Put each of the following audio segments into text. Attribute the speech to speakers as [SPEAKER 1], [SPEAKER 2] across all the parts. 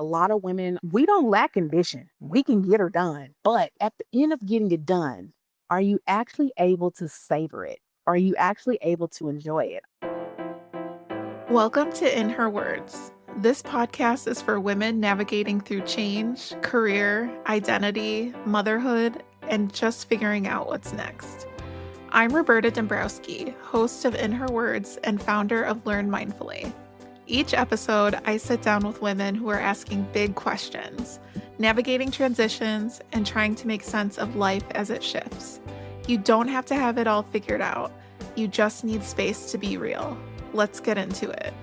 [SPEAKER 1] A lot of women, we don't lack ambition. We can get her done. But at the end of getting it done, are you actually able to savor it? Are you actually able to enjoy it?
[SPEAKER 2] Welcome to In Her Words. This podcast is for women navigating through change, career, identity, motherhood, and just figuring out what's next. I'm Roberta Dombrowski, host of In Her Words and founder of Learn Mindfully. Each episode, I sit down with women who are asking big questions, navigating transitions, and trying to make sense of life as it shifts. You don't have to have it all figured out. You just need space to be real. Let's get into it.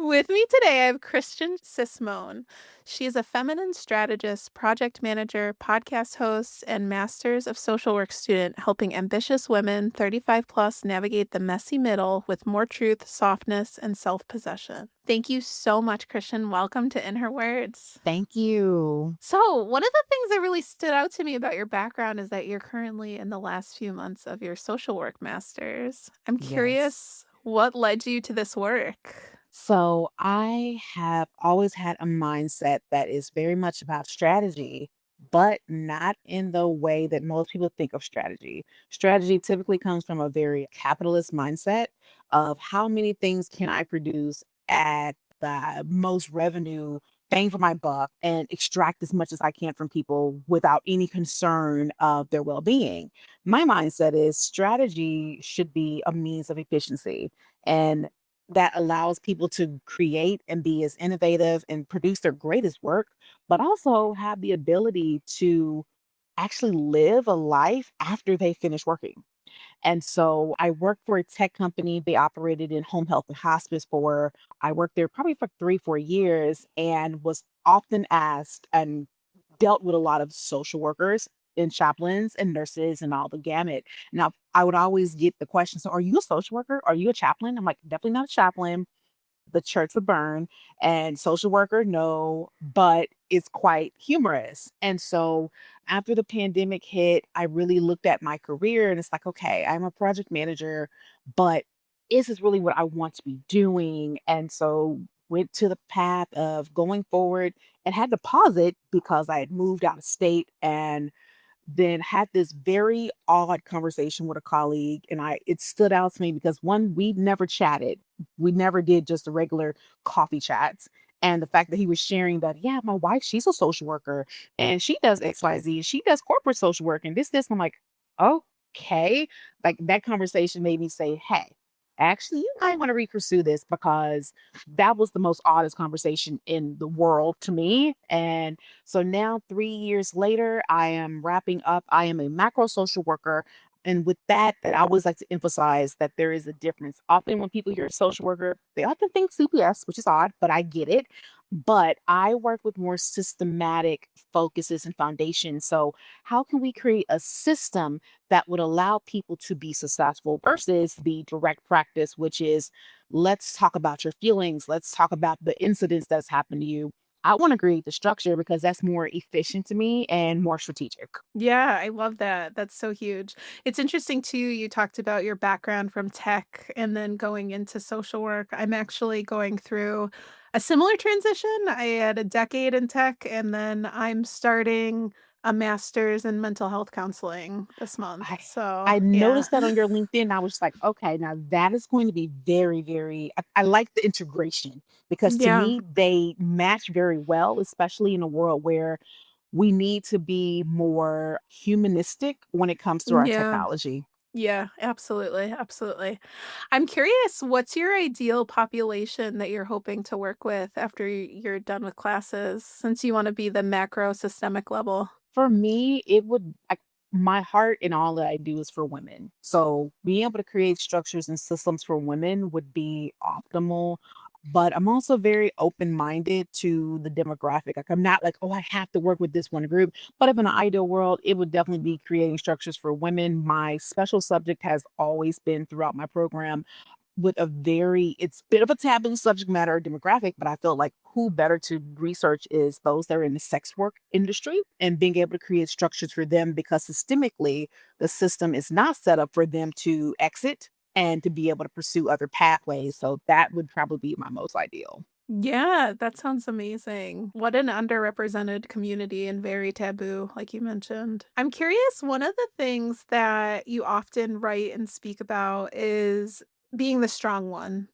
[SPEAKER 2] With me today, I have Christian Simone. She is a feminine strategist, project manager, podcast host, and Masters of Social Work student, helping ambitious women 35 plus navigate the messy middle with more truth, softness, and self-possession. Thank you so much, Christian. Welcome to In Her Words.
[SPEAKER 1] Thank you.
[SPEAKER 2] So, one of the things that really stood out to me about your background is that you're currently in the last few months of your social work master's. I'm
[SPEAKER 1] Yes.
[SPEAKER 2] curious, what led you to this work?
[SPEAKER 1] So I have always had a mindset that is very much about strategy, but not in the way that most people think of strategy. Strategy typically comes from a very capitalist mindset of how many things can I produce at the most revenue, bang for my buck, and extract as much as I can from people without any concern of their well being. My mindset is strategy should be a means of efficiency. And that allows people to create and be as innovative and produce their greatest work, but also have the ability to actually live a life after they finish working. And so I worked for a tech company. They operated in home health and hospice I worked there probably for 3, 4 years and was often asked and dealt with a lot of social workers and chaplains and nurses and all the gamut. Now, I would always get the question, so are you a social worker? Are you a chaplain? I'm like, definitely not a chaplain. The church would burn, and social worker, no, but it's quite humorous. And so after the pandemic hit, I really looked at my career and it's like, okay, I'm a project manager, but is this really what I want to be doing? And so went to the path of going forward and had to pause it because I had moved out of state and then had this very odd conversation with a colleague, and it stood out to me because one, we never chatted. We never did just the regular coffee chats. And the fact that he was sharing that, yeah, my wife, she's a social worker and she does XYZ, she does corporate social work and this. I'm like, okay. Like that conversation made me say, hey, actually, you might want to pursue this because that was the most oddest conversation in the world to me. And so now, 3 years later, I am wrapping up. I am a macro social worker. And with that I always like to emphasize that there is a difference. Often when people hear social worker, they often think CPS, which is odd, but I get it. But I work with more systematic focuses and foundations. So how can we create a system that would allow people to be successful versus the direct practice, which is let's talk about your feelings. Let's talk about the incidents that's happened to you. I want to create the structure because that's more efficient to me and more strategic.
[SPEAKER 2] Yeah, I love that. That's so huge. It's interesting too, you talked about your background from tech and then going into social work. I'm actually going through a similar transition. I had a decade in tech and then I'm starting a master's in mental health counseling this month.
[SPEAKER 1] I
[SPEAKER 2] So,
[SPEAKER 1] I
[SPEAKER 2] yeah.
[SPEAKER 1] noticed that on your LinkedIn. I was just like, okay, now that is going to be very, very. I like the integration because to
[SPEAKER 2] Yeah.
[SPEAKER 1] me they match very well, especially in a world where we need to be more humanistic when it comes to our
[SPEAKER 2] Yeah.
[SPEAKER 1] technology.
[SPEAKER 2] Yeah, absolutely. Absolutely. I'm curious, what's your ideal population that you're hoping to work with after you're done with classes, since you want to be the macro systemic level?
[SPEAKER 1] For me, it would my heart and all that I do is for women. So being able to create structures and systems for women would be optimal. But I'm also very open-minded to the demographic. Like I'm not like, oh, I have to work with this one group. But if in an ideal world, it would definitely be creating structures for women. My special subject has always been throughout my program with it's a bit of a taboo subject matter demographic, but I feel like who better to research is those that are in the sex work industry and being able to create structures for them because systemically the system is not set up for them to exit and to be able to pursue other pathways. So that would probably be my most ideal.
[SPEAKER 2] Yeah, that sounds amazing. What an underrepresented community and very taboo, like you mentioned. I'm curious, one of the things that you often write and speak about is being the strong one,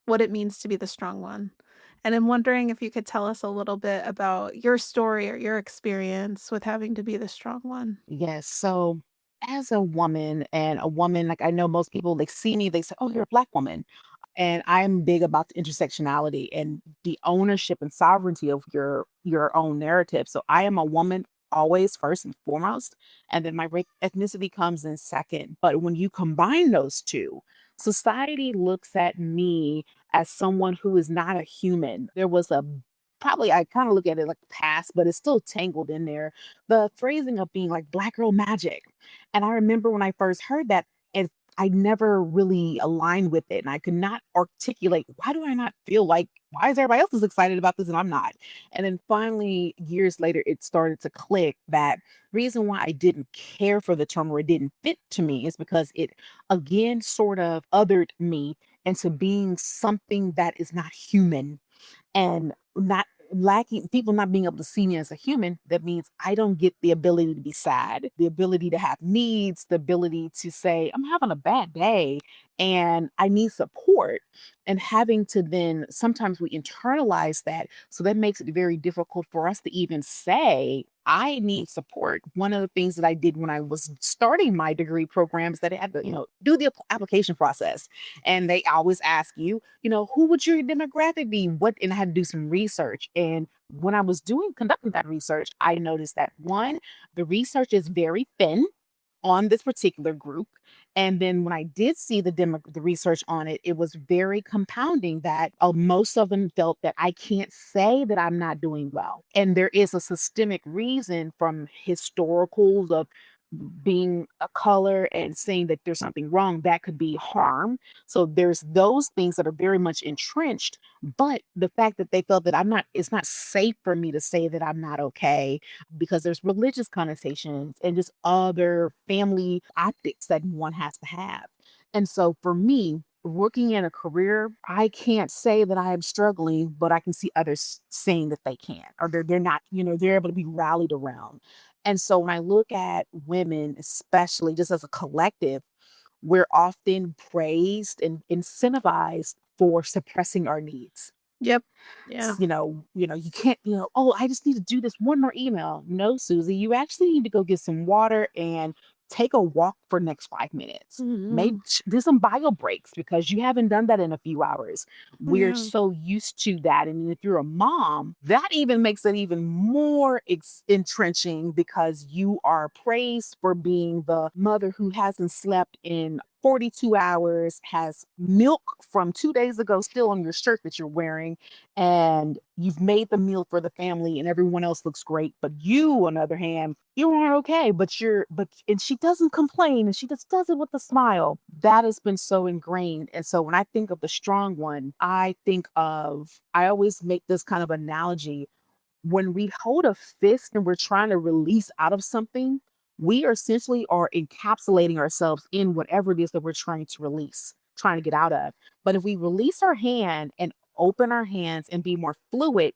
[SPEAKER 2] what it means to be the strong one. And I'm wondering if you could tell us a little bit about your story or your experience with having to be the strong one.
[SPEAKER 1] Yes. So as a woman and a woman, like I know most people, they see me, they say, "Oh, you're a black woman." And I'm big about the intersectionality and the ownership and sovereignty of your own narrative. So I am a woman always first and foremost, and then my ethnicity comes in second. But when you combine those two, society looks at me as someone who is not a human. There was a probably I kind of look at it like past, but it's still tangled in there, the phrasing of being like black girl magic. And I remember when I first heard that, and I never really aligned with it. And I could not articulate, why do I not feel like, why is everybody else is excited about this and I'm not? And then finally, years later, it started to click that reason why I didn't care for the term or it didn't fit to me is because it again sort of othered me into being something that is not human and not lacking people not being able to see me as a human. That means I don't get the ability to be sad, the ability to have needs, the ability to say I'm having a bad day and I need support. And having to then sometimes we internalize that, so that makes it very difficult for us to even say I need support. One of the things that I did when I was starting my degree programs that I had to, do the application process, and they always ask you, who would your demographic be? What, and I had to do some research. And when I was conducting that research, I noticed that one, the research is very thin on this particular group. And then when I did see the research on it, it was very compounding that most of them felt that I can't say that I'm not doing well. And there is a systemic reason from historicals of being a color and saying that there's something wrong that could be harm. So there's those things that are very much entrenched, but the fact that they felt that it's not safe for me to say that I'm not okay because there's religious connotations and just other family optics that one has to have. And so for me, working in a career, I can't say that I am struggling, but I can see others saying that they can, or they're not, they're able to be rallied around. And so when I look at women, especially just as a collective, we're often praised and incentivized for suppressing our needs.
[SPEAKER 2] Yep. Yeah.
[SPEAKER 1] You can't, oh, I just need to do this one more email. No, Susie, you actually need to go get some water and take a walk for next 5 minutes. Maybe
[SPEAKER 2] Mhm.
[SPEAKER 1] do some bio breaks because you haven't done that in a few hours. We're
[SPEAKER 2] Yeah.
[SPEAKER 1] so used to that. And if you're a mom, that even makes it even more entrenching because you are praised for being the mother who hasn't slept in 42 hours, has milk from 2 days ago still on your shirt that you're wearing, and you've made the meal for the family and everyone else looks great, but you on the other hand, you aren't okay, and she doesn't complain and she just does it with a smile. That has been so ingrained. And so when I think of the strong one, I always make this kind of analogy. When we hold a fist and we're trying to release out of something, we are essentially are encapsulating ourselves in whatever it is that we're trying to release, trying to get out of. But if we release our hand and open our hands and be more fluid,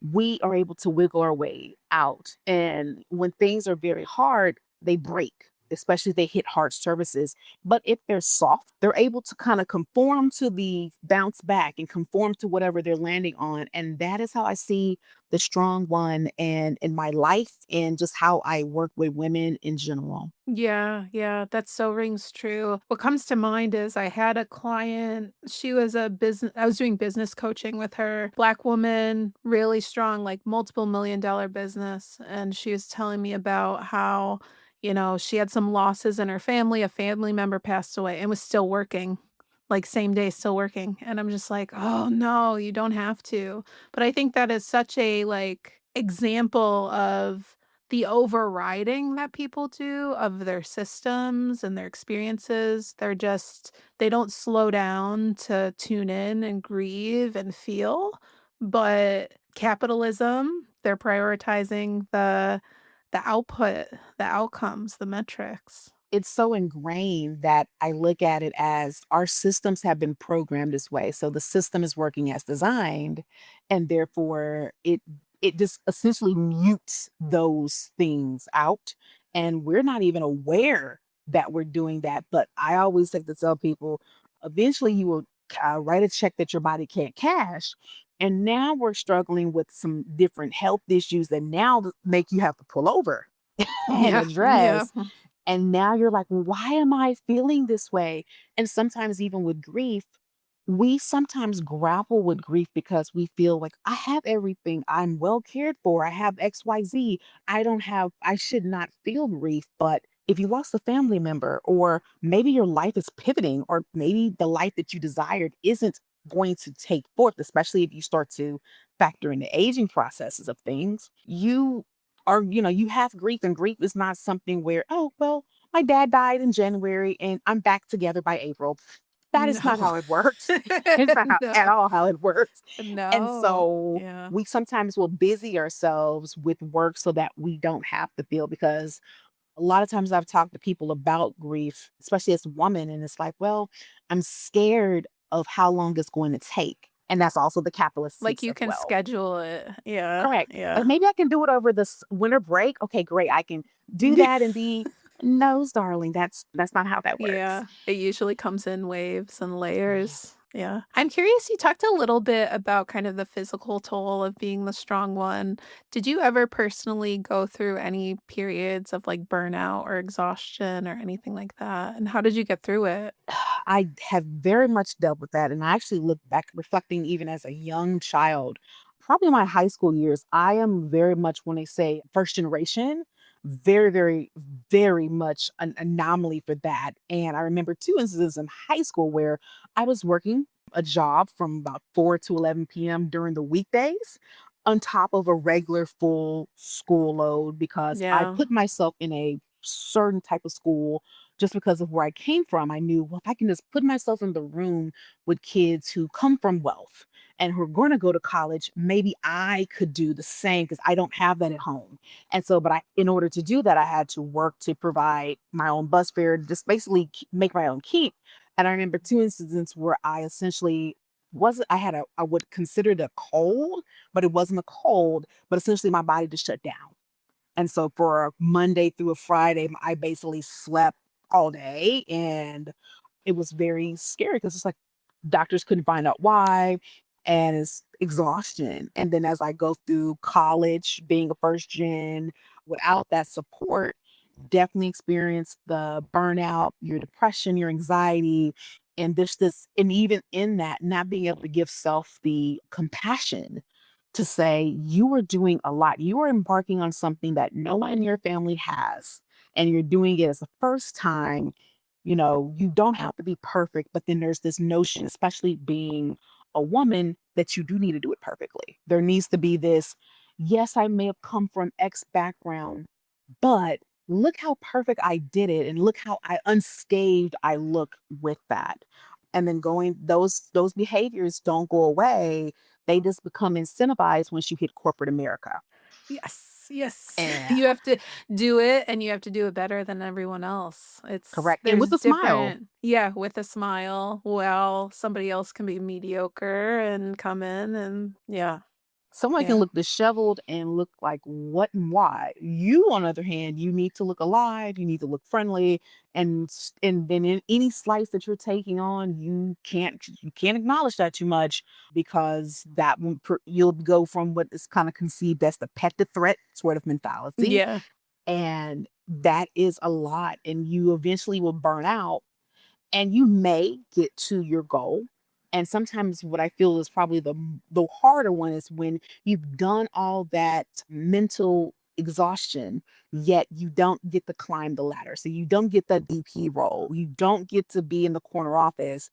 [SPEAKER 1] we are able to wiggle our way out. And when things are very hard, they break, especially if they hit hard surfaces. But if they're soft, they're able to kind of conform to the bounce back and conform to whatever they're landing on. And that is how I see the strong one and in my life and just how I work with women in general.
[SPEAKER 2] Yeah, yeah, that so rings true. What comes to mind is I had a client, she was a business I was doing business coaching with her, black woman, really strong, like multiple $1 million business, and she was telling me about how, she had some losses in her family, a family member passed away and was still working. Like same day still working. And I'm just like, "Oh no, you don't have to." But I think that is such a like example of the overriding that people do of their systems and their experiences. They don't slow down to tune in and grieve and feel, but capitalism, they're prioritizing the output, the outcomes, the metrics.
[SPEAKER 1] it's so ingrained that I look at it as our systems have been programmed this way. So the system is working as designed, and therefore it just essentially mutes those things out. And we're not even aware that we're doing that. But I always like to tell people eventually you will write a check that your body can't cash. And now we're struggling with some different health issues that now make you have to pull over and
[SPEAKER 2] Yeah, yeah.
[SPEAKER 1] address. And now you're like, why am I feeling this way? And sometimes, even with grief, we sometimes grapple with grief because we feel like, I have everything. I'm well cared for. I have XYZ. I should not feel grief. But if you lost a family member, or maybe your life is pivoting, or maybe the life that you desired isn't going to take forth, especially if you start to factor in the aging processes of things, you have grief, and grief is not something where, oh, well, my dad died in January and I'm back together by April. That is not
[SPEAKER 2] No.
[SPEAKER 1] how it works. It's not at
[SPEAKER 2] No.
[SPEAKER 1] all how it works. And
[SPEAKER 2] No.
[SPEAKER 1] so
[SPEAKER 2] Yeah.
[SPEAKER 1] we sometimes will busy ourselves with work so that we don't have to feel, because a lot of times I've talked to people about grief, especially as a woman, and it's like, well, I'm scared of how long it's going to take. And that's also the capitalist
[SPEAKER 2] Like
[SPEAKER 1] piece
[SPEAKER 2] you
[SPEAKER 1] as
[SPEAKER 2] can
[SPEAKER 1] well.
[SPEAKER 2] schedule it. Yeah.
[SPEAKER 1] Correct.
[SPEAKER 2] Yeah.
[SPEAKER 1] Like, maybe I can do it over this winter break. Okay, great. I can do that and be, no, darling, that's not how that works.
[SPEAKER 2] Yeah, it usually comes in waves and layers. Yeah. I'm curious, you talked a little bit about kind of the physical toll of being the strong one. Did you ever personally go through any periods of like burnout or exhaustion or anything like that? And how did you get through it?
[SPEAKER 1] I have very much dealt with that. And I actually look back, reflecting even as a young child, probably in my high school years, I am very much, when they say first generation, very, very, very much an anomaly for that. And I remember two instances in high school where I was working a job from about 4 to 11 p.m. during the weekdays, on top of a regular full school load, because I
[SPEAKER 2] Yeah.
[SPEAKER 1] put myself in a certain type of school just because of where I came from. I knew, well, if I can just put myself in the room with kids who come from wealth and who are going to go to college, maybe I could do the same, because I don't have that at home. And so, in order to do that, I had to work to provide my own bus fare, just basically make my own keep. And I remember two incidents where I essentially wasn't, I would consider it a cold, but it wasn't a cold, but essentially my body just shut down. And so for a Monday through a Friday, I basically slept all day, and it was very scary because it's like doctors couldn't find out why, and it's exhaustion. And then as I go through college, being a first gen without that support, definitely experienced the burnout, your depression, your anxiety, and and even in that, not being able to give self the compassion to say, you are doing a lot. You are embarking on something that no one in your family has, and you're doing it as a first time. You don't have to be perfect, but then there's this notion, especially being a woman, that you do need to do it perfectly. There needs to be this, yes, I may have come from X background, but look how perfect I did it, and look how unscathed I look with that. And then going, those behaviors don't go away. They just become incentivized once you hit corporate America.
[SPEAKER 2] Yes, yes.
[SPEAKER 1] And
[SPEAKER 2] You have to do it and you have to do it better than everyone else.
[SPEAKER 1] correct. And with
[SPEAKER 2] There's
[SPEAKER 1] a smile.
[SPEAKER 2] different, yeah, with a smile. Well, somebody else can be mediocre and come in and yeah,
[SPEAKER 1] Someone can
[SPEAKER 2] yeah.
[SPEAKER 1] look disheveled and look like what and why. You, on the other hand, you need to look alive. You need to look friendly, and then in any slice that you're taking on, you can't acknowledge that too much, because you'll go from what is kind of conceived as the pet to threat sort of mentality,
[SPEAKER 2] Yeah.
[SPEAKER 1] and that is a lot, and you eventually will burn out, and you may get to your goal. And sometimes what I feel is probably the harder one is when you've done all that mental exhaustion, yet you don't get to climb the ladder. So you don't get that VP role. You don't get to be in the corner office.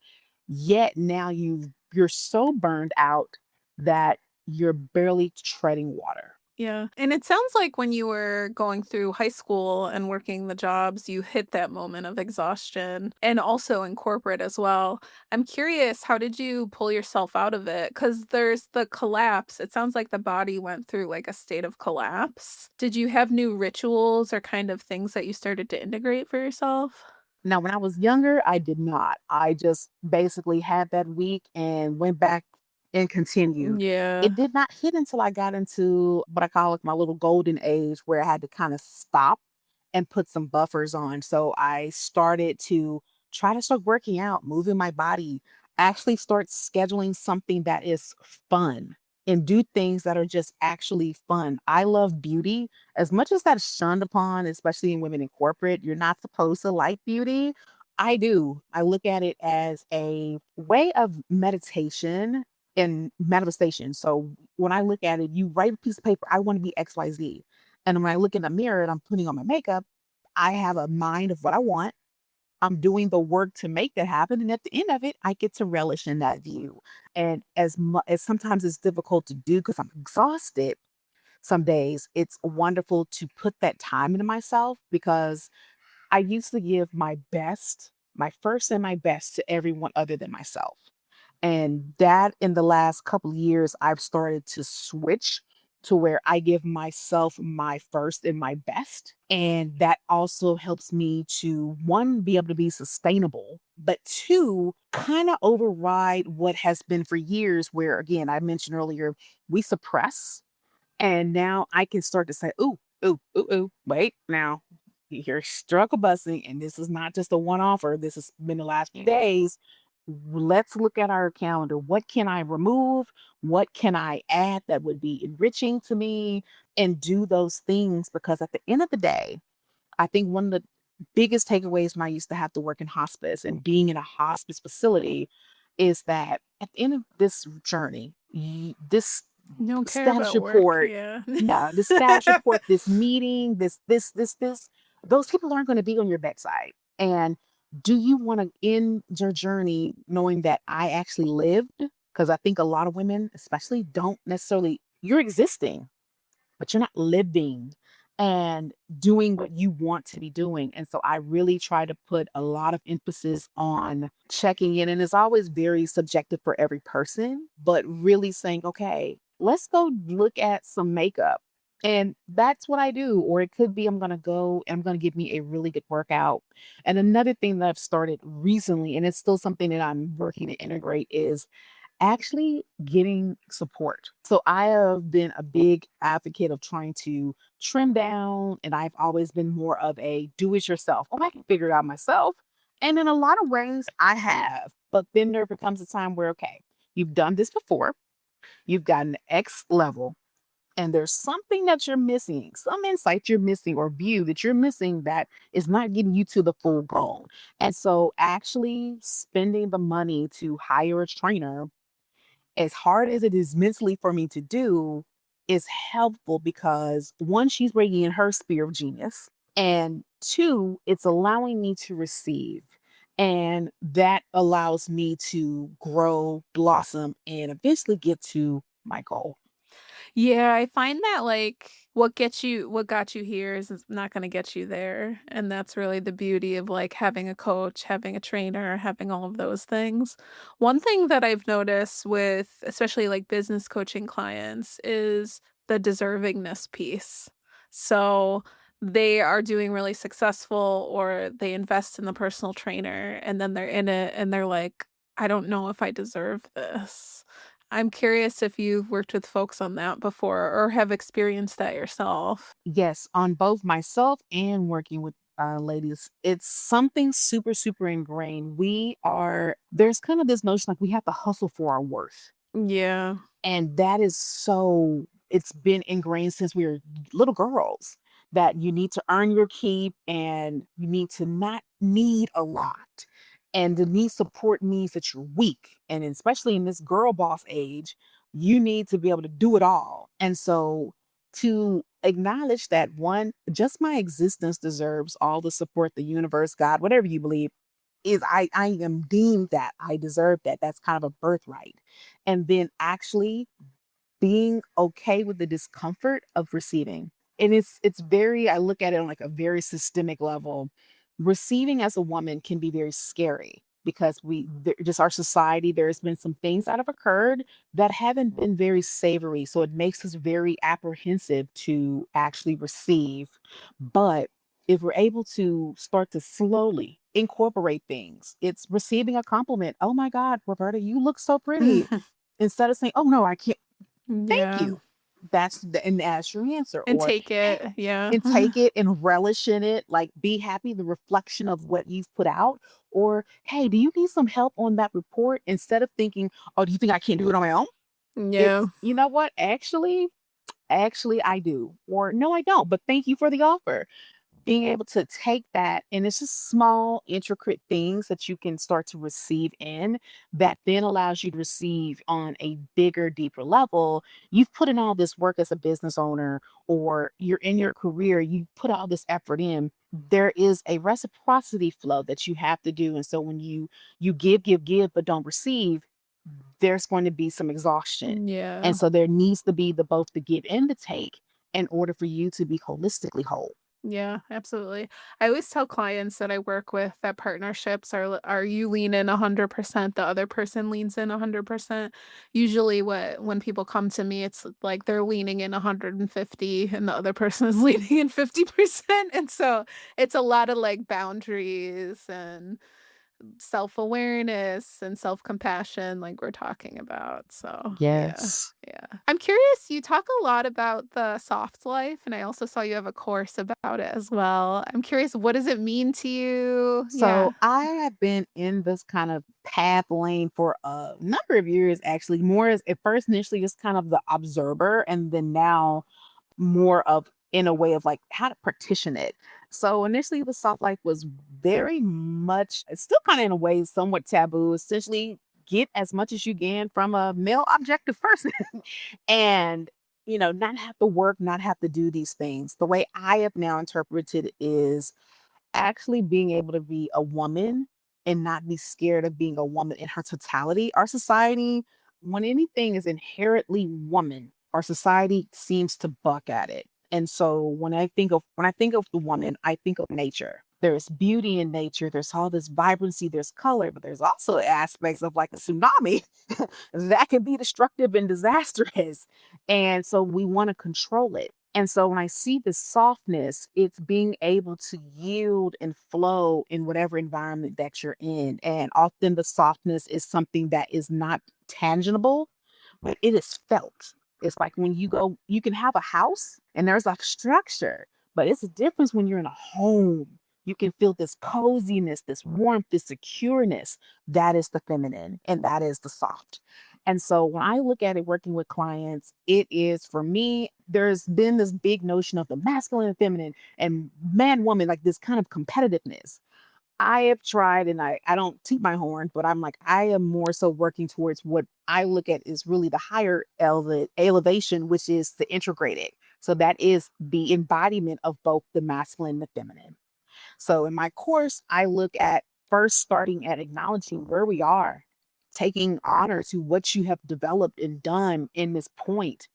[SPEAKER 1] Yet now you're so burned out that you're barely treading water.
[SPEAKER 2] Yeah. And it sounds like when you were going through high school and working the jobs, you hit that moment of exhaustion and also in corporate as well. I'm curious, how did you pull yourself out of it? Because there's the collapse. It sounds like the body went through like a state of collapse. Did you have new rituals or kind of things that you started to integrate for yourself?
[SPEAKER 1] Now, when I was younger, I did not. I just basically had that week and went back and continued.
[SPEAKER 2] Yeah.
[SPEAKER 1] It did not hit until I got into what I call like my little golden age where I had to kind of stop and put some buffers on. So I started to try to start working out, moving my body, actually start scheduling something that is fun and do things that are just actually fun. I love beauty as much as that's shunned upon, especially in women in corporate. You're not supposed to like beauty. I do. I look at it as a way of meditation and manifestation. So when I look at it, you write a piece of paper, I want to be XYZ. And when I look in the mirror and I'm putting on my makeup, I have a mind of what I want. I'm doing the work to make that happen. And at the end of it, I get to relish in that view. And as sometimes it's difficult to do because I'm exhausted some days, it's wonderful to put that time into myself because I used to give my best, my first and my best to everyone other than myself. And that in the last couple of years, I've started to switch to where I give myself my first and my best. And that also helps me to one, be able to be sustainable, but two, kind of override what has been for years, where again, I mentioned earlier, we suppress and now I can start to say, ooh, ooh, ooh, ooh, wait, now you're struggle busting, and this is not just a one offer. This has been the last few days. Let's look at our calendar. What can I remove? What can I add that would be enriching to me? And do those things because at the end of the day, I think one of the biggest takeaways when I used to have to work in hospice and being in a hospice facility is that at the end of this journey, this
[SPEAKER 2] You don't care
[SPEAKER 1] status
[SPEAKER 2] about work.
[SPEAKER 1] report,
[SPEAKER 2] Yeah.
[SPEAKER 1] yeah, the status report, this meeting, this, those people aren't going to be on your bedside. And do you want to end your journey knowing that I actually lived? Because I think a lot of women, especially, don't necessarily, you're existing but you're not living and doing what you want to be doing. And so I really try to put a lot of emphasis on checking in. And it's always very subjective for every person, but really saying, okay, let's go look at some makeup. And that's what I do. Or it could be I'm going to go and I'm going to give me a really good workout. And another thing that I've started recently, and it's still something that I'm working to integrate, is actually getting support. So I have been a big advocate of trying to trim down, and I've always been more of a do it yourself. Oh, I can figure it out myself. And in a lot of ways, I have. But then there becomes a time where, okay, you've done this before, you've gotten X level, and there's something that you're missing, some insight you're missing or view that you're missing that is not getting you to the full goal. And so actually spending the money to hire a trainer as hard as it is mentally for me to do, is helpful because one, she's bringing in her sphere of genius, and two, it's allowing me to receive. And that allows me to grow, blossom, and eventually get to my goal.
[SPEAKER 2] Yeah, I find that like what got you here is not going to get you there. And that's really the beauty of like having a coach, having a trainer, having all of those things. One thing that I've noticed with especially like business coaching clients is the deservingness piece. So they are doing really successful or they invest in the personal trainer and then they're in it and they're like, I don't know if I deserve this. I'm curious if you've worked with folks on that before or have experienced that yourself.
[SPEAKER 1] Yes, on both myself and working with ladies, it's something super, super ingrained. There's kind of this notion like we have to hustle for our worth.
[SPEAKER 2] Yeah.
[SPEAKER 1] And that is so it's been ingrained since we were little girls that you need to earn your keep and you need to not need a lot. And the need support means that you're weak. And especially in this girl boss age, you need to be able to do it all. And so to acknowledge that one, just my existence deserves all the support the universe, God, whatever you believe, is I am deemed that I deserve that. That's kind of a birthright. And then actually being okay with the discomfort of receiving. And it's very, I look at it on like a very systemic level. Receiving as a woman can be very scary because just our society, there's been some things that have occurred that haven't been very savory. So it makes us very apprehensive to actually receive. But if we're able to start to slowly incorporate things, it's receiving a compliment. Oh my God, Roberta, you look so pretty. Instead of saying, oh no, I can't, thank
[SPEAKER 2] Yeah.
[SPEAKER 1] you. And that's your answer.
[SPEAKER 2] And
[SPEAKER 1] Or,
[SPEAKER 2] take
[SPEAKER 1] hey,
[SPEAKER 2] it. Yeah.
[SPEAKER 1] and take it and relish in it. Like, be happy, the reflection of what you've put out. Or, hey, do you need some help on that report? Instead of thinking, oh, do you think I can't do it on my own?
[SPEAKER 2] Yeah.
[SPEAKER 1] It's, you know what? Actually, I do. Or, no, I don't. But thank you for the offer. Being able to take that, and it's just small, intricate things that you can start to receive in that then allows you to receive on a bigger, deeper level. You've put in all this work as a business owner, or you're in your career, you put all this effort in. There is a reciprocity flow that you have to do. And so when you give, but don't receive, there's going to be some exhaustion. And
[SPEAKER 2] Yeah.
[SPEAKER 1] so there needs to be the both the give and the take in order for you to be holistically whole.
[SPEAKER 2] Yeah, absolutely. I always tell clients that I work with that partnerships are you lean in 100%, the other person leans in 100%. Usually when people come to me, it's like they're leaning in 150 and the other person is leaning in 50%. And so it's a lot of like boundaries and self-awareness and self-compassion like we're talking about. So, yeah.
[SPEAKER 1] Yes.
[SPEAKER 2] Yeah. I'm curious, you talk a lot about the soft life, and I also saw you have a course about it as well. I'm curious, what does it mean to you?
[SPEAKER 1] So
[SPEAKER 2] Yeah.
[SPEAKER 1] I have been in this kind of path lane for a number of years, actually. More as at first initially just kind of the observer, and then now more of in a way of like how to partition it. So initially the soft life was very much, it's still kind of in a way somewhat taboo. Essentially, get as much as you can from a male objective person. And not have to work, not have to do these things. The way I have now interpreted is actually being able to be a woman and not be scared of being a woman in her totality. Our society, when anything is inherently woman, our society seems to buck at it. And so when I think of the woman, I think of nature. There's beauty in nature. There's all this vibrancy. There's color, but there's also aspects of like a tsunami that can be destructive and disastrous. And so we want to control it. And so when I see the softness, it's being able to yield and flow in whatever environment that you're in. And often the softness is something that is not tangible, but it is felt. It's like when you go, you can have a house and there's like structure, but it's a difference when you're in a home. You can feel this coziness, this warmth, this secureness. That is the feminine and that is the soft. And so when I look at it working with clients, it is for me, there's been this big notion of the masculine and feminine and man, woman, like this kind of competitiveness. I have tried, and I don't toot my horn, but I'm like, I am more so working towards what I look at is really the higher elevation, which is to integrate it. So that is the embodiment of both the masculine and the feminine. So in my course, I look at first starting at acknowledging where we are, taking honor to what you have developed and done in this point.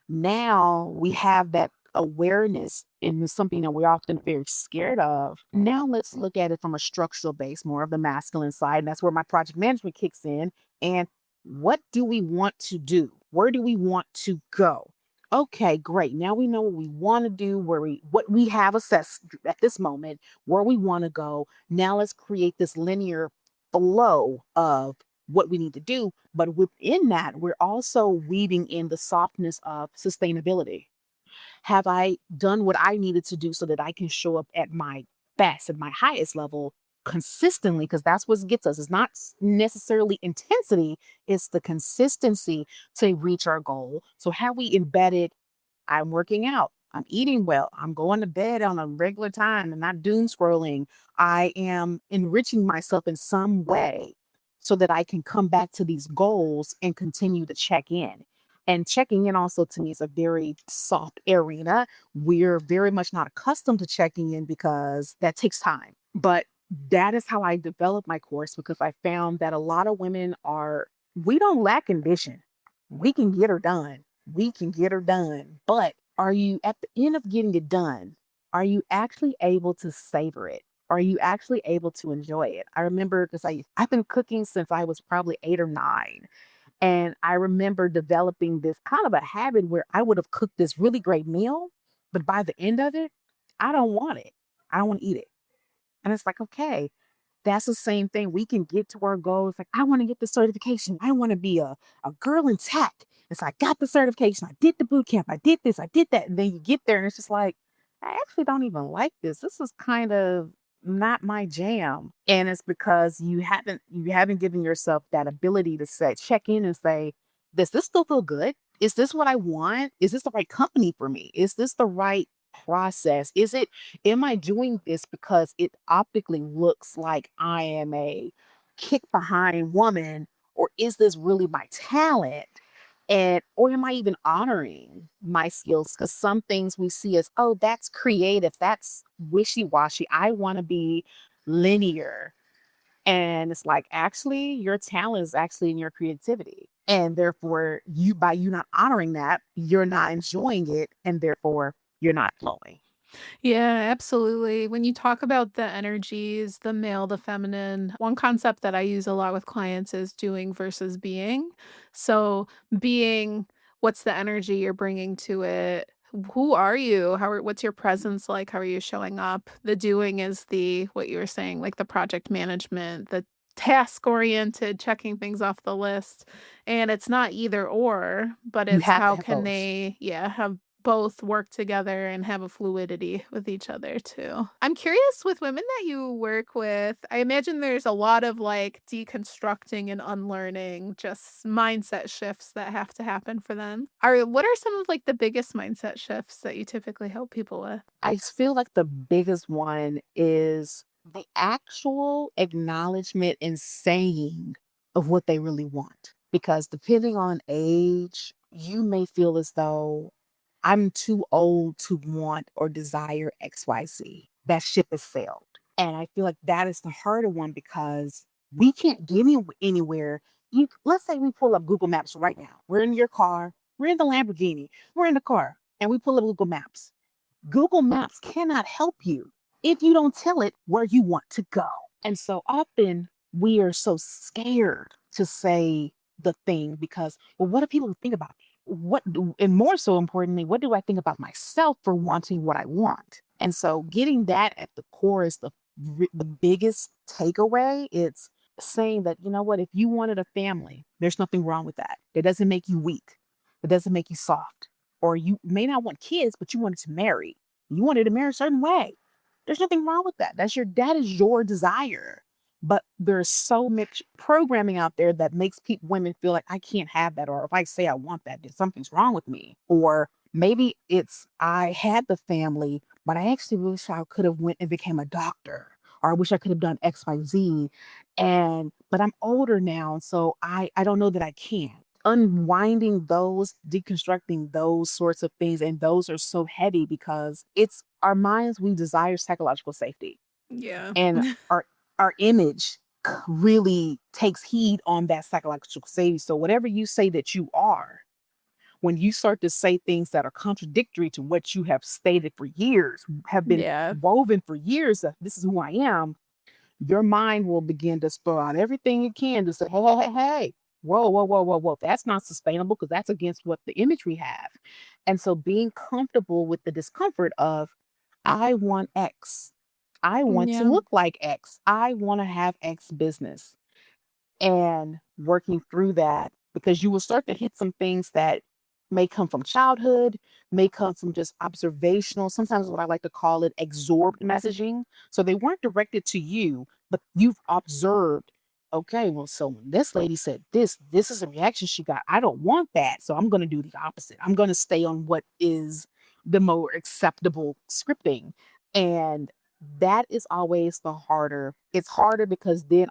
[SPEAKER 1] Now we have that awareness, and it's something that we're often very scared of. Now let's look at it from a structural base, more of the masculine side. And that's where my project management kicks in. And what do we want to do? Where do we want to go? Okay, great. Now we know what we want to do, what we have assessed at this moment, where we want to go. Now let's create this linear flow of what we need to do. But within that, we're also weaving in the softness of sustainability. Have I done what I needed to do so that I can show up at my best, at my highest level consistently? Because that's what gets us. It's not necessarily intensity, it's the consistency to reach our goal. So, have we embedded I'm working out. I'm eating well. I'm going to bed on a regular time and not doom scrolling. I am enriching myself in some way so that I can come back to these goals and continue to check in. And checking in also to me is a very soft arena. We're very much not accustomed to checking in because that takes time. But that is how I developed my course because I found that a lot of women we don't lack ambition. We can get her done, We can get her done. But are you at the end of getting it done? Are you actually able to savor it? Are you actually able to enjoy it? I remember because I've been cooking since I was probably 8 or 9. And I remember developing this kind of a habit where I would have cooked this really great meal, but by the end of it, I don't want it. I don't want to eat it. And it's like, okay, that's the same thing. We can get to our goals. Like, I want to get the certification. I want to be a girl in tech. And so I got the certification. I did the boot camp. I did this. I did that. And then you get there and it's just like, I actually don't even like this. This is kind of not my jam. And it's because you haven't given yourself that ability to say, check in and say, does this still feel good? Is this what I want? Is this the right company for me? Is this the right process? Am I doing this because it optically looks like I am a kick behind woman, or is this really my talent? And or am I even honoring my skills? Because some things we see as, oh, that's creative, that's wishy-washy. I want to be linear. And it's like, actually, your talent is actually in your creativity. And therefore, by you not honoring that, you're not enjoying it, and therefore you're not flowing.
[SPEAKER 2] Yeah, absolutely. When you talk about the energies, the male, the feminine, one concept that I use a lot with clients is doing versus being. So, being, what's the energy you're bringing to it? Who are you? What's your presence like? How are you showing up? The doing is the, what you were saying, like the project management, the task oriented, checking things off the list. And it's not either or, but
[SPEAKER 1] You
[SPEAKER 2] it's
[SPEAKER 1] have to
[SPEAKER 2] how
[SPEAKER 1] have
[SPEAKER 2] can
[SPEAKER 1] both.
[SPEAKER 2] they, yeah, have both work together and have a fluidity with each other too. I'm curious with women that you work with, I imagine there's a lot of like deconstructing and unlearning, just mindset shifts that have to happen for them. What are some of like the biggest mindset shifts that you typically help people with?
[SPEAKER 1] I feel like the biggest one is the actual acknowledgement and saying of what they really want. Because depending on age, you may feel as though I'm too old to want or desire XYZ. That ship has sailed. And I feel like that is the harder one because we can't get anywhere. Let's say we pull up Google Maps right now. We're in your car, we're in the Lamborghini, we're in the car, and we pull up Google Maps. Google Maps cannot help you if you don't tell it where you want to go. And so often we are so scared to say the thing because, well, what do people think about me? And more so importantly, what do I think about myself for wanting what I want? And so getting that at the core is the biggest takeaway. It's saying that, you know what, if you wanted a family, there's nothing wrong with that. It doesn't make you weak. It doesn't make you soft. Or you may not want kids, but you wanted to marry. You wanted to marry a certain way. There's nothing wrong with that. That is your desire. But there's so much programming out there that makes women feel like I can't have that, or if I say I want that, then something's wrong with me. Or maybe it's I had the family, but I actually wish I could have went and became a doctor, or I wish I could have done X, Y, Z. And but I'm older now, so I don't know that I can. Unwinding those, deconstructing those sorts of things, and those are so heavy because it's our minds. We desire psychological safety,
[SPEAKER 2] Yeah.
[SPEAKER 1] and our image really takes heed on that psychological safety. So whatever you say that you are, when you start to say things that are contradictory to what you have stated for years, have been
[SPEAKER 2] Yeah.
[SPEAKER 1] woven for years, this is who I am, your mind will begin to spur out everything it can to say, hey, hey, hey, hey, whoa, whoa, whoa, whoa, whoa. That's not sustainable because that's against what the image we have. And so being comfortable with the discomfort of, I want X. I want to
[SPEAKER 2] Yeah.
[SPEAKER 1] look like X. I want to have X business, and working through that because you will start to hit some things that may come from childhood, may come from just observational, sometimes what I like to call it absorbed messaging. So they weren't directed to you, but you've observed, okay, well, so when this lady said this is a reaction she got. I don't want that. So I'm going to do the opposite. I'm going to stay on what is the more acceptable scripting. And that is always the harder. It's harder because then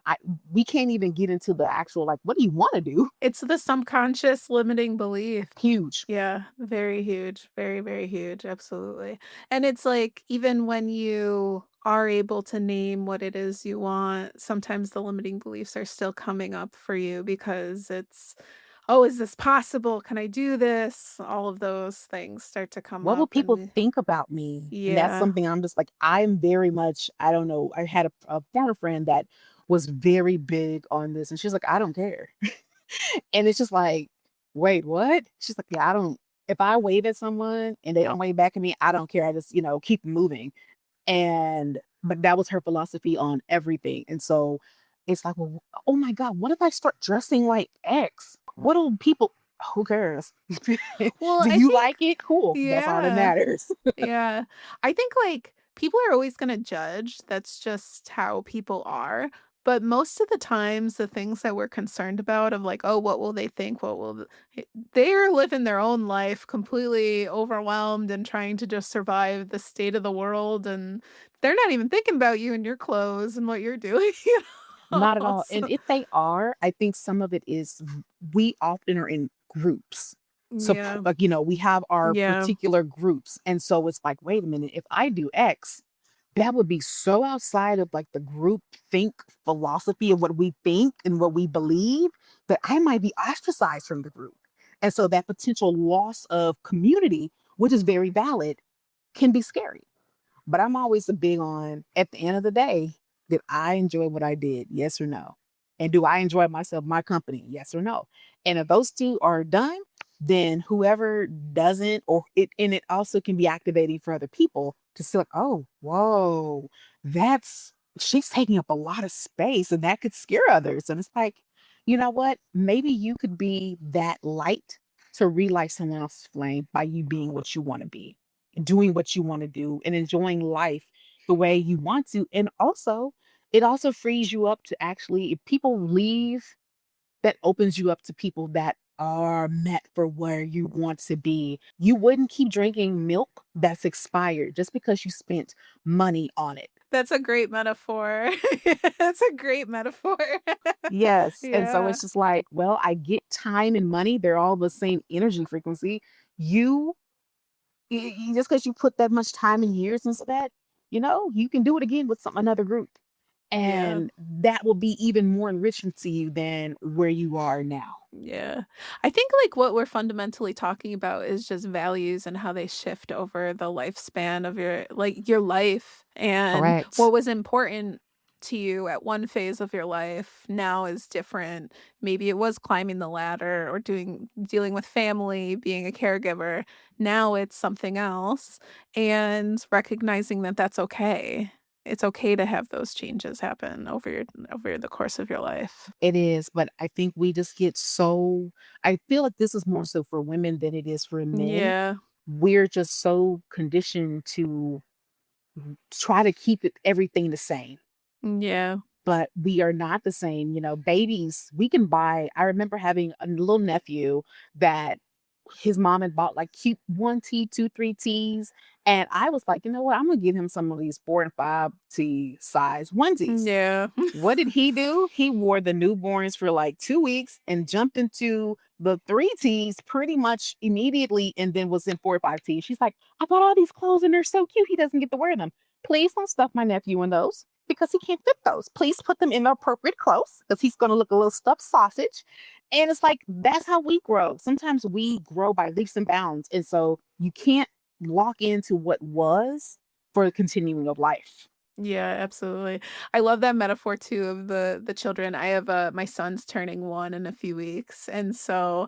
[SPEAKER 1] we can't even get into the actual like, what do you want to do?
[SPEAKER 2] It's the subconscious limiting belief.
[SPEAKER 1] Huge.
[SPEAKER 2] Yeah, very huge. Very, very huge. Absolutely. And it's like, even when you are able to name what it is you want, sometimes the limiting beliefs are still coming up for you because it's oh, is this possible? Can I do this? All of those things start to come
[SPEAKER 1] What will
[SPEAKER 2] up and
[SPEAKER 1] people think about me? And that's
[SPEAKER 2] yeah.
[SPEAKER 1] something I'm just like, I'm very much, I don't know. I had a former friend that was very big on this, and she's like, I don't care. And it's just like, wait, what? She's like, yeah, I don't, if I wave at someone and they don't wave back at me, I don't care. I just, keep moving. But that was her philosophy on everything. And so it's like, well, oh my God, what if I start dressing like X? What do people, who cares?
[SPEAKER 2] Well,
[SPEAKER 1] Do
[SPEAKER 2] I
[SPEAKER 1] you
[SPEAKER 2] think
[SPEAKER 1] like it? Cool. That's all that
[SPEAKER 2] yeah.
[SPEAKER 1] matters.
[SPEAKER 2] Yeah. I think like people are always going to judge. That's just how people are. But most of the times, the things that we're concerned about, of like, oh, what will they think? They're living their own life completely overwhelmed and trying to just survive the state of the world. And they're not even thinking about you and your clothes and what you're doing, you
[SPEAKER 1] Not at
[SPEAKER 2] know?
[SPEAKER 1] all. And
[SPEAKER 2] So,
[SPEAKER 1] if they are, I think some of it is we often are in groups. So,
[SPEAKER 2] yeah.
[SPEAKER 1] like, we have our
[SPEAKER 2] Yeah.
[SPEAKER 1] particular groups. And so it's like, wait a minute, if I do X, that would be so outside of like the group think philosophy of what we think and what we believe that I might be ostracized from the group. And so that potential loss of community, which is very valid, can be scary. But I'm always a big on, at the end of the day, did I enjoy what I did? Yes or no? And do I enjoy myself, my company? Yes or no? And if those two are done, then whoever doesn't, and it also can be activating for other people to see like, oh, whoa, she's taking up a lot of space and that could scare others. And it's like, you know what? Maybe you could be that light to relight someone else's flame by you being what you want to be, doing what you want to do, and enjoying life the way you want to. And also, it also frees you up to actually, if people leave, that opens you up to people that are meant for where you want to be. You wouldn't keep drinking milk that's expired just because you spent money on it.
[SPEAKER 2] That's a great metaphor. That's a great metaphor.
[SPEAKER 1] Yes. And so
[SPEAKER 2] Yeah.
[SPEAKER 1] it's just like, well, I get time and money. They're all the same energy frequency. You just because you put that much time and years into that, you can do it again with another group.
[SPEAKER 2] Yeah.
[SPEAKER 1] And that will be even more enriching to you than where you are now.
[SPEAKER 2] Yeah. I think like what we're fundamentally talking about is just values and how they shift over the lifespan of your life, and
[SPEAKER 1] Correct.
[SPEAKER 2] what was important to you at one phase of your life now is different. Maybe it was climbing the ladder or dealing with family, being a caregiver. Now it's something else, and recognizing that that's okay. It's okay to have those changes happen over the course of your life.
[SPEAKER 1] It is, but I think we just get so, I feel like this is more so for women than it is for men.
[SPEAKER 2] Yeah.
[SPEAKER 1] We're just so conditioned to try to keep everything the same,
[SPEAKER 2] Yeah.
[SPEAKER 1] but we are not the same. Babies, we can buy. I remember having a little nephew that his mom had bought like cute one tea, two, three teas. And I was like, you know what? I'm going to give him some of these 4 and 5 tea size onesies.
[SPEAKER 2] Yeah.
[SPEAKER 1] What did he do? He wore the newborns for like 2 weeks and jumped into the 3 T's pretty much immediately and then was in 4 or 5 T's. She's like, I bought all these clothes and they're so cute. He doesn't get to wear them. Please don't stuff my nephew in those because he can't fit those. Please put them in the appropriate clothes because he's going to look a little stuffed sausage. And it's like, that's how we grow. Sometimes we grow by leaps and bounds. And so you can't lock into what was for the continuing of life.
[SPEAKER 2] Yeah, absolutely. I love that metaphor too of the children. I have my son's turning 1 in a few weeks, and so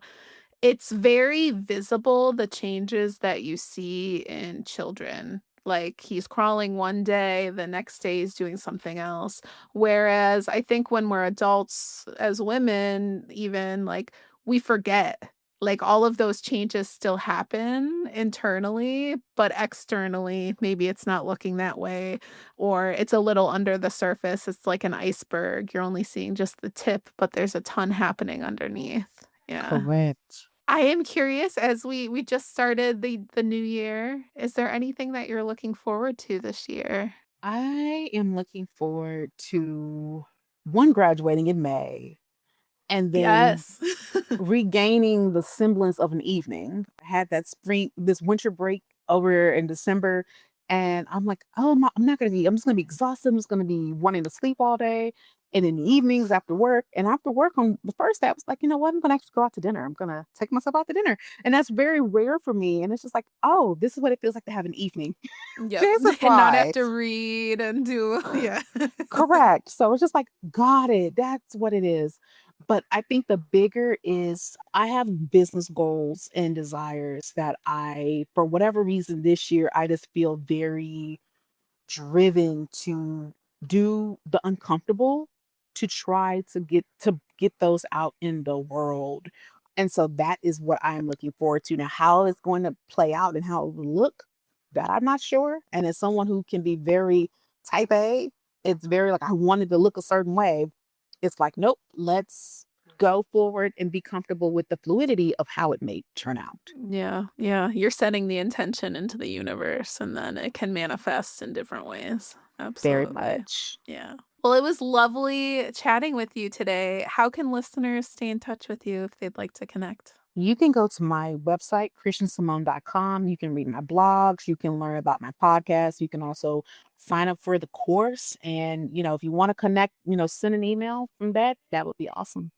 [SPEAKER 2] it's very visible, the changes that you see in children. Like, he's crawling one day, the next day he's doing something else. Whereas I think when we're adults, as women, even, like, we forget. Like, all of those changes still happen internally, but externally, maybe it's not looking that way, or it's a little under the surface. It's like an iceberg. You're only seeing just the tip, but there's a ton happening underneath. Yeah.
[SPEAKER 1] Correct.
[SPEAKER 2] I am curious, as we just started the new year, is there anything that you're looking forward to this year?
[SPEAKER 1] I am looking forward to one graduating in May and then
[SPEAKER 2] Yes.
[SPEAKER 1] regaining the semblance of an evening. I had this winter break over in December, and I'm like, oh, I'm not gonna be. I'm just gonna be exhausted. I'm just gonna be wanting to sleep all day. And in the evenings after work, and after work on the first day, I was like, you know what? I'm going to actually go out to dinner. I'm going to take myself out to dinner. And that's very rare for me. And it's just like, oh, this is what it feels like to have an evening.
[SPEAKER 2] Yep.
[SPEAKER 1] Jesus
[SPEAKER 2] And not have to
[SPEAKER 1] Christ.
[SPEAKER 2] read and do, yeah.
[SPEAKER 1] Correct. So it's just like, got it. That's what it is. But I think the bigger is I have business goals and desires that for whatever reason this year, I just feel very driven to do the uncomfortable to try to get those out in the world. And so that is what I'm looking forward to. Now, how it's going to play out and how it will look, that I'm not sure. And as someone who can be very type A, it's very like I wanted to look a certain way. It's like, nope, let's go forward and be comfortable with the fluidity of how it may turn out.
[SPEAKER 2] Yeah, yeah. You're setting the intention into the universe and then it can manifest in different ways.
[SPEAKER 1] Very
[SPEAKER 2] Absolutely.
[SPEAKER 1] much.
[SPEAKER 2] Yeah. Well, it was lovely chatting with you today. How can listeners stay in touch with you if they'd like to connect?
[SPEAKER 1] You can go to my website, christiansimone.com. You can read my blogs. You can learn about my podcast. You can also sign up for the course. And, if you want to connect, send an email from that. That would be awesome.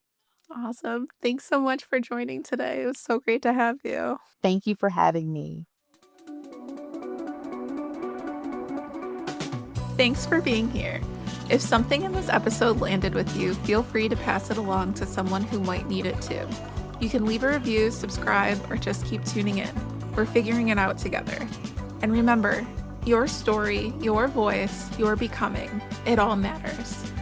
[SPEAKER 2] Awesome. Thanks so much for joining today. It was so great to have you.
[SPEAKER 1] Thank you for having me.
[SPEAKER 2] Thanks for being here. If something in this episode landed with you, feel free to pass it along to someone who might need it too. You can leave a review, subscribe, or just keep tuning in. We're figuring it out together. And remember, your story, your voice, your becoming, it all matters.